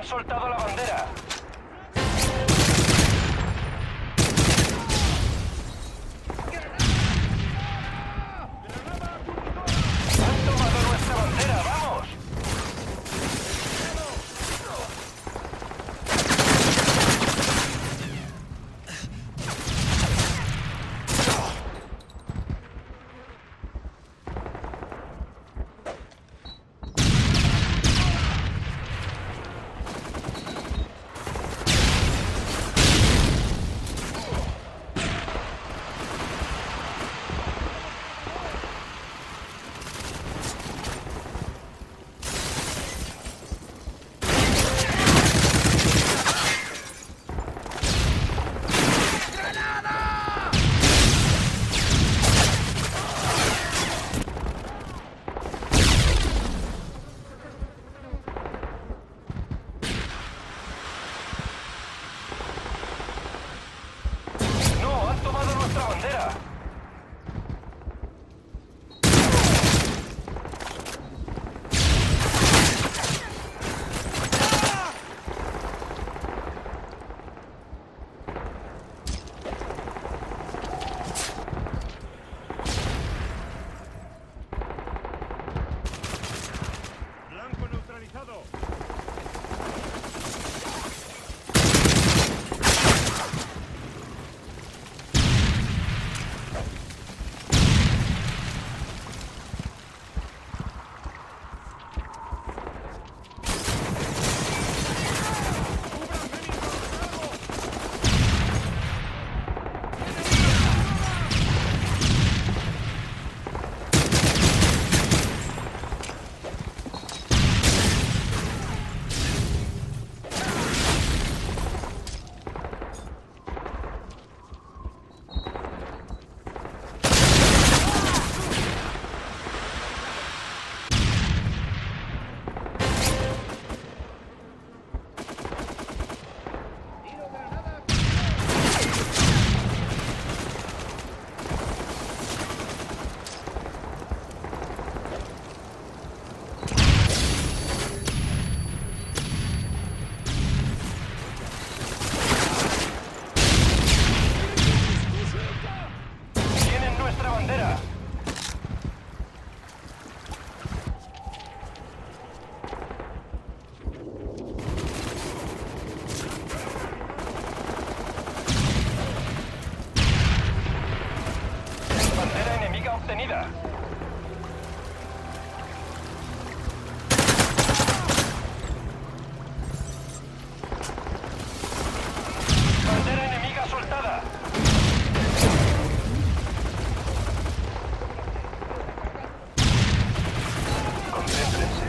soltado la bandera. Han tomado nuestra bandera, vamos. Obtenida. Bandera enemiga soltada. Concéntrense.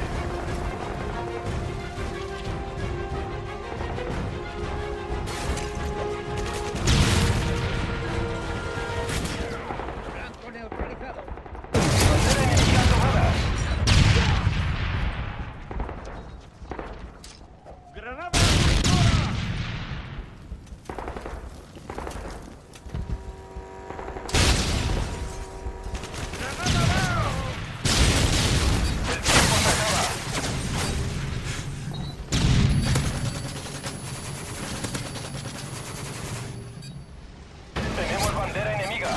Bandera enemiga.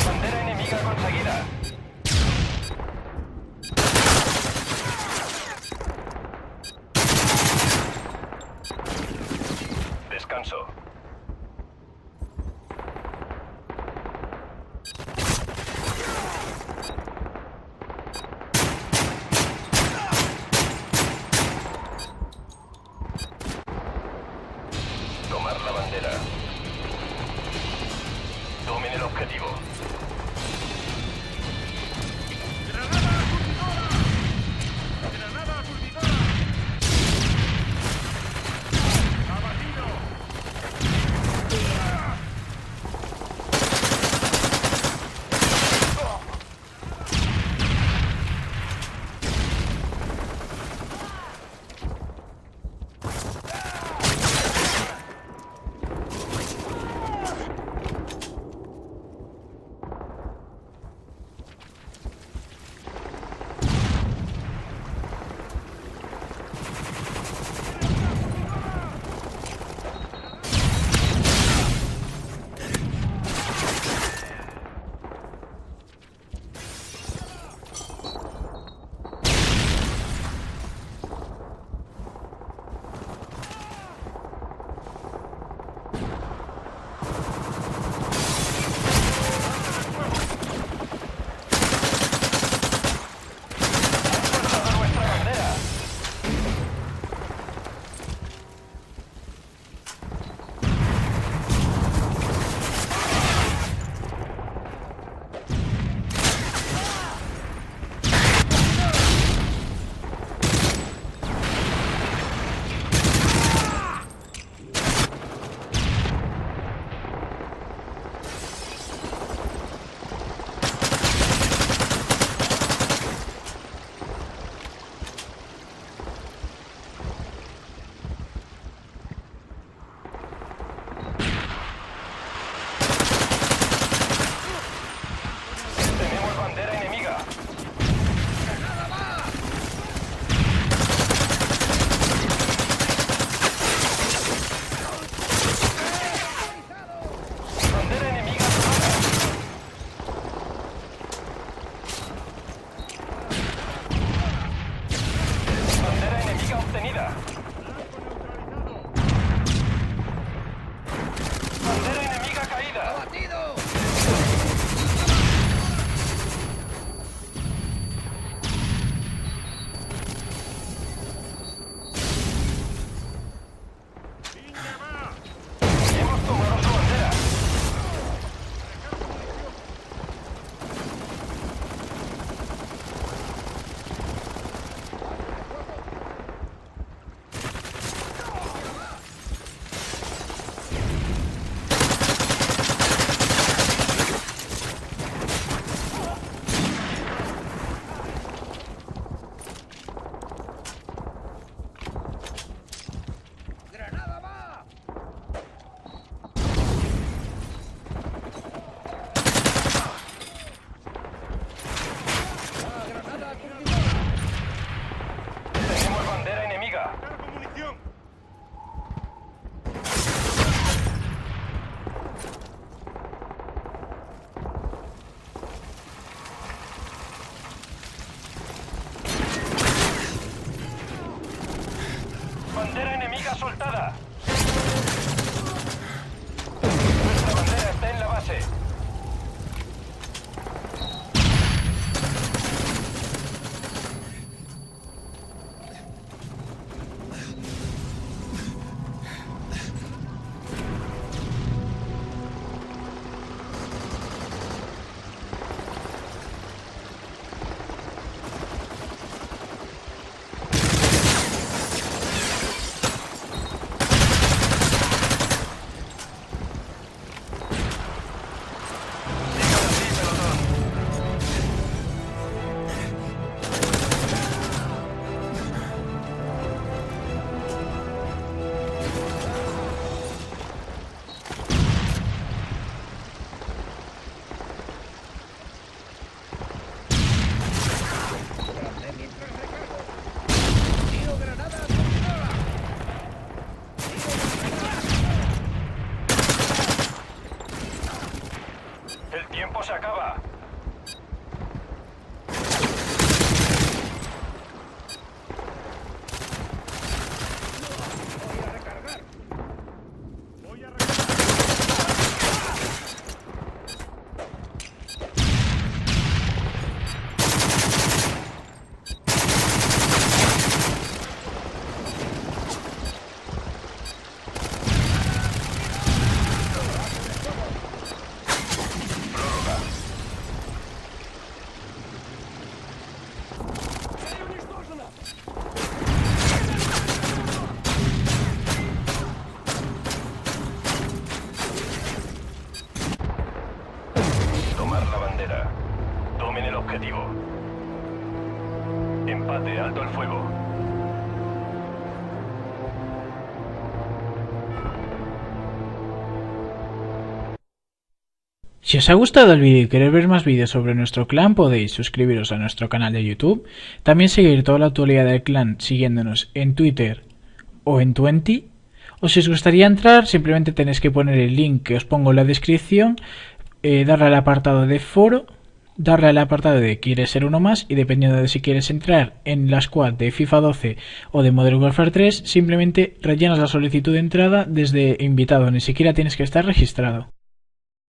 Bandera enemiga conseguida. Descanso. Tomar la bandera. Tomen el objetivo. Tenemos bandera enemiga. Bandera enemiga tomada. Bandera enemiga obtenida. Bandera enemiga caída. Hemos tomado su bandera. Tenemos bandera enemiga. Bandera enemiga soltada. Nuestra bandera está en la base. Sigan así, pelotón. El tiempo se acaba. Tomar la bandera. Tomen el objetivo. Empate, alto el fuego. Si os ha gustado el vídeo y queréis ver más vídeos sobre nuestro clan, podéis suscribiros a nuestro canal de YouTube, también seguir toda la actualidad del clan siguiéndonos en Twitter o en Twenty, o si os gustaría entrar simplemente tenéis que poner el link que os pongo en la descripción, darle al apartado de foro, darle al apartado de quieres ser uno más y dependiendo de si quieres entrar en la squad de FIFA 12 o de Modern Warfare 3, simplemente rellenas la solicitud de entrada desde invitado, ni siquiera tienes que estar registrado.